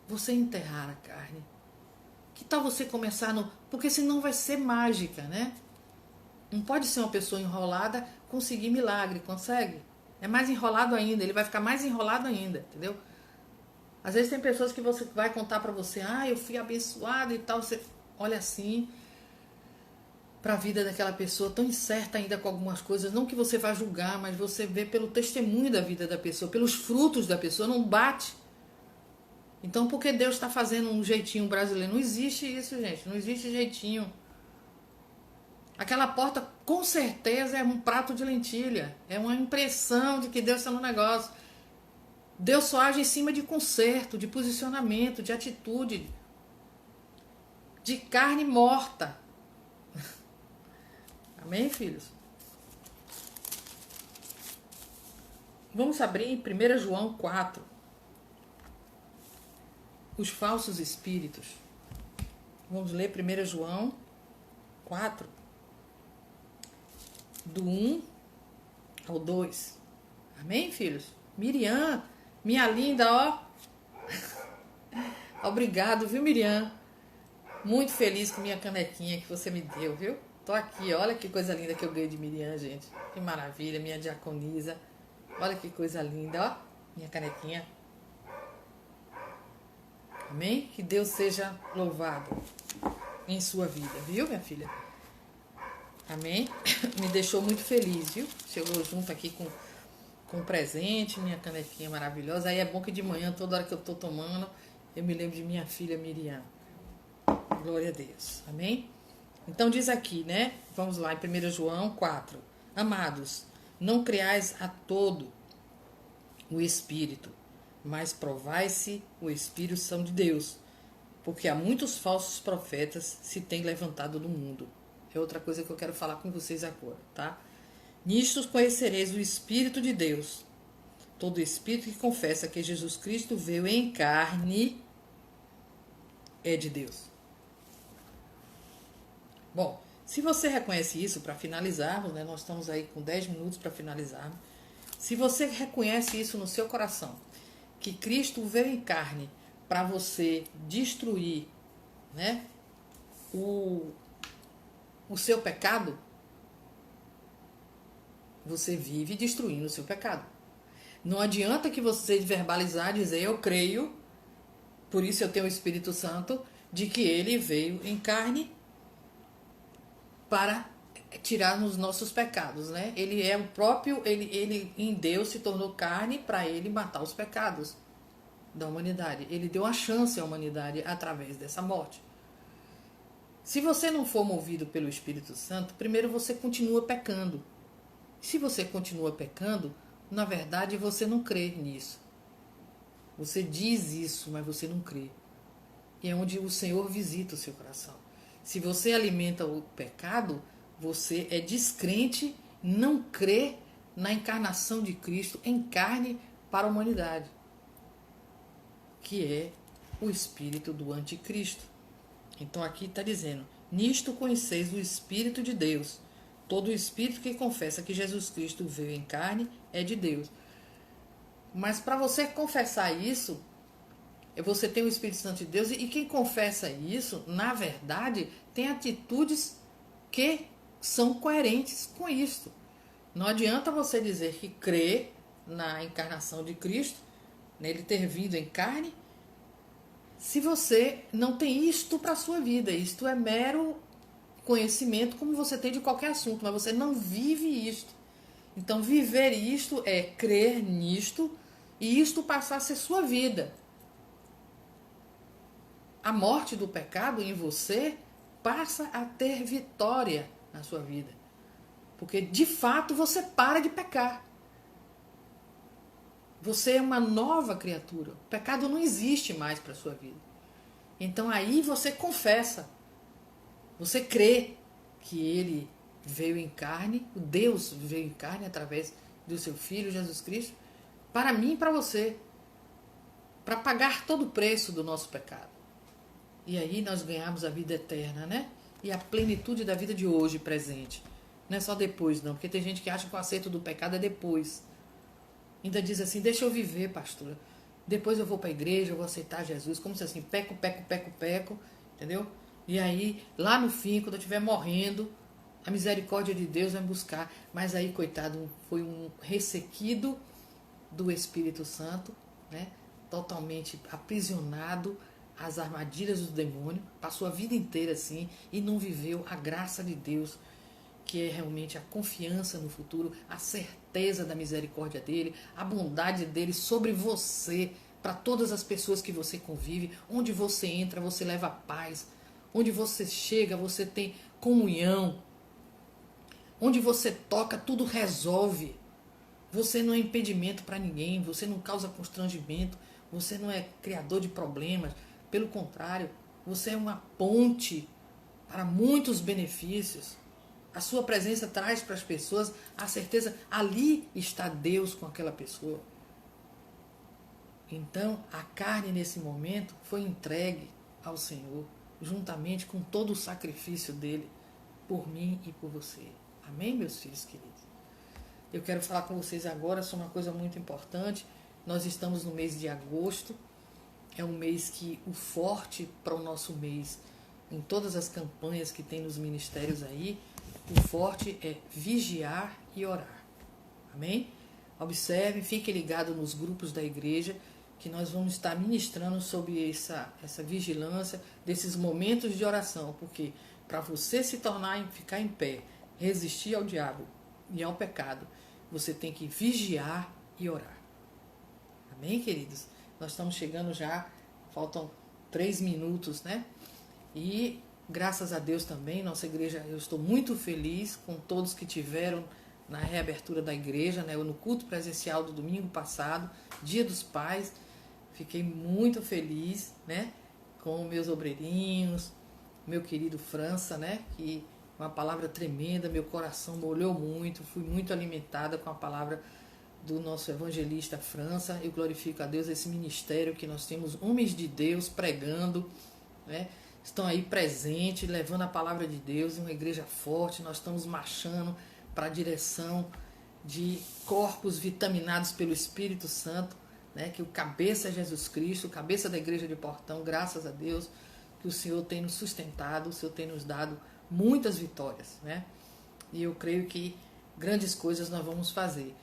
você enterrar a carne? Que tal você começar no... Porque senão vai ser mágica, né? Não pode ser uma pessoa enrolada conseguir milagre, consegue? É mais enrolado ainda, ele vai ficar mais enrolado ainda, entendeu? Às vezes tem pessoas que você vai contar pra você, eu fui abençoado e tal, você olha assim pra vida daquela pessoa tão incerta ainda com algumas coisas, não que você vá julgar, mas você vê pelo testemunho da vida da pessoa, pelos frutos da pessoa, não bate. Então, por que Deus está fazendo um jeitinho brasileiro? Não existe isso, gente, não existe jeitinho. Aquela porta, com certeza, é um prato de lentilha, é uma impressão de que Deus está no negócio. Deus só age em cima de conserto, de posicionamento, de atitude, de carne morta. Amém, filhos? Vamos abrir em 1 João 4. Os falsos espíritos. Vamos ler 1 João 4, do 1 ao 2. Amém, filhos? Miriam, minha linda, ó. Obrigado, viu, Miriam? Muito feliz com minha canequinha que você me deu, viu? Tô aqui, olha que coisa linda que eu ganhei de Miriam, gente. Que maravilha, minha diaconisa. Olha que coisa linda, ó. Minha canequinha. Amém? Que Deus seja louvado em sua vida, viu, minha filha? Amém? Me deixou muito feliz, viu? Chegou junto aqui com um presente, minha canequinha maravilhosa. Aí é bom que de manhã, toda hora que eu tô tomando, eu me lembro de minha filha Miriam. Glória a Deus. Amém? Então diz aqui, né? Vamos lá, em 1 João 4. Amados, não creais a todo o Espírito, mas provai se o Espírito são de Deus, porque há muitos falsos profetas se têm levantado no mundo. É outra coisa que eu quero falar com vocês agora, tá? Nisto conhecereis o Espírito de Deus. Todo espírito que confessa que Jesus Cristo veio em carne é de Deus. Bom, se você reconhece isso, para finalizarmos, né, nós estamos aí com 10 minutos para finalizarmos. Se você reconhece isso no seu coração, que Cristo veio em carne para você destruir, né, o seu pecado, você vive destruindo o seu pecado. Não adianta que você verbalizar, dizer eu creio, por isso eu tenho o Espírito Santo, de que ele veio em carne para tirar os nossos pecados, né? Ele é o próprio, ele em Deus se tornou carne para ele matar os pecados da humanidade. Ele deu a chance à humanidade através dessa morte. Se você não for movido pelo Espírito Santo, primeiro você continua pecando. Se você continua pecando, na verdade você não crê nisso. Você diz isso, mas você não crê. E é onde o Senhor visita o seu coração. Se você alimenta o pecado, você é descrente, não crê na encarnação de Cristo em carne para a humanidade, que é o espírito do anticristo. Então aqui está dizendo, nisto conheceis o Espírito de Deus. Todo espírito que confessa que Jesus Cristo veio em carne é de Deus. Mas para você confessar isso, você tem o Espírito Santo de Deus, e quem confessa isso, na verdade, tem atitudes que são coerentes com isso. Não adianta você dizer que crê na encarnação de Cristo, nele ter vindo em carne, se você não tem isto para a sua vida. Isto é mero conhecimento, como você tem de qualquer assunto, mas você não vive isto. Então, viver isto é crer nisto, e isto passar a ser sua vida. a morte do pecado em você passa a ter vitória na sua vida. Porque, de fato, você para de pecar. Você é uma nova criatura. O pecado não existe mais para a sua vida. Então, aí você confessa. Você crê que ele veio em carne, o Deus veio em carne através do seu Filho, Jesus Cristo, para mim e para você. Para pagar todo o preço do nosso pecado. E aí nós ganhamos a vida eterna, né? E a plenitude da vida de hoje presente. Não é só depois, não. Porque tem gente que acha que o acerto do pecado é depois. Ainda diz assim, deixa eu viver, pastora. Depois eu vou para a igreja, eu vou aceitar Jesus. Como se assim, peco, entendeu? E aí, lá no fim, quando eu estiver morrendo, a misericórdia de Deus vai me buscar. Mas aí, coitado, foi um ressequido do Espírito Santo, né? Totalmente aprisionado às armadilhas do demônio, passou a vida inteira assim e não viveu a graça de Deus, que é realmente a confiança no futuro, a certeza da misericórdia dele, a bondade dele sobre você, para todas as pessoas que você convive, onde você entra, você leva paz, onde você chega, você tem comunhão, onde você toca, tudo resolve. Você não é impedimento para ninguém, você não causa constrangimento, você não é criador de problemas, pelo contrário, você é uma ponte para muitos benefícios. A sua presença traz para as pessoas a certeza, ali está Deus com aquela pessoa. Então, a carne nesse momento foi entregue ao Senhor, juntamente com todo o sacrifício dele, por mim e por você. Amém, meus filhos queridos? Eu quero falar com vocês agora sobre uma coisa muito importante. Nós estamos no mês de agosto. É um mês que o forte para o nosso mês, em todas as campanhas que tem nos ministérios aí, o forte é vigiar e orar. Amém? Observe, fique ligado nos grupos da igreja, que nós vamos estar ministrando sobre essa vigilância, desses momentos de oração, porque para você se tornar, ficar em pé, resistir ao diabo e ao pecado, você tem que vigiar e orar. Amém, queridos? Nós estamos chegando já, faltam 3 minutos, né? E graças a Deus também, nossa igreja, eu estou muito feliz com todos que tiveram na reabertura da igreja, né? No culto presencial do domingo passado, Dia dos Pais, fiquei muito feliz, né? Com meus obreirinhos, meu querido França, né? Que uma palavra tremenda, meu coração molhou muito, fui muito alimentada com a palavra do nosso evangelista França. Eu glorifico a Deus, esse ministério que nós temos, homens de Deus pregando, né? Estão aí presentes, levando a palavra de Deus, uma igreja forte. Nós estamos marchando para a direção de corpos vitaminados pelo Espírito Santo, né? Que o cabeça é Jesus Cristo, o cabeça da igreja de Portão, graças a Deus, que o Senhor tem nos sustentado, o Senhor tem nos dado muitas vitórias, né? E eu creio que grandes coisas nós vamos fazer.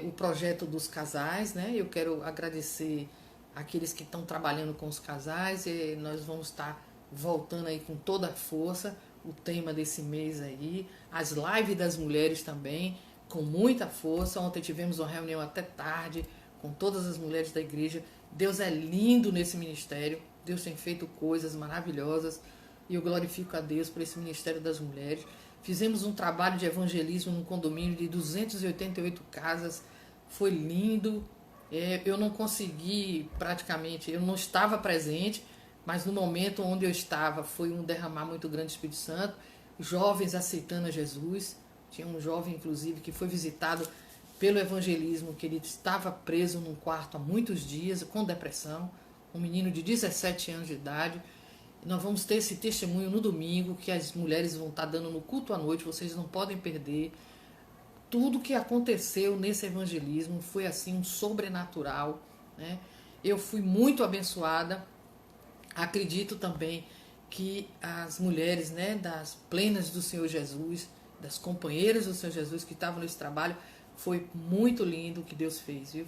O projeto dos casais, né? Eu quero agradecer aqueles que estão trabalhando com os casais, e nós vamos estar voltando aí com toda a força, o tema desse mês aí, as lives das mulheres também, com muita força. Ontem tivemos uma reunião até tarde com todas as mulheres da igreja. Deus é lindo nesse ministério, Deus tem feito coisas maravilhosas e eu glorifico a Deus por esse ministério das mulheres. Fizemos um trabalho de evangelismo num condomínio de 288 casas, foi lindo. Eu não consegui praticamente, eu não estava presente, mas no momento onde eu estava foi um derramar muito grande do Espírito Santo, jovens aceitando a Jesus. Tinha um jovem, inclusive, que foi visitado pelo evangelismo, que ele estava preso num quarto há muitos dias, com depressão, um menino de 17 anos de idade. Nós vamos ter esse testemunho no domingo, que as mulheres vão estar dando no culto à noite, vocês não podem perder. Tudo que aconteceu nesse evangelismo foi assim um sobrenatural, né? Eu fui muito abençoada. Acredito também que as mulheres, né, das plenas do Senhor Jesus, das companheiras do Senhor Jesus que estavam nesse trabalho, foi muito lindo o que Deus fez, viu?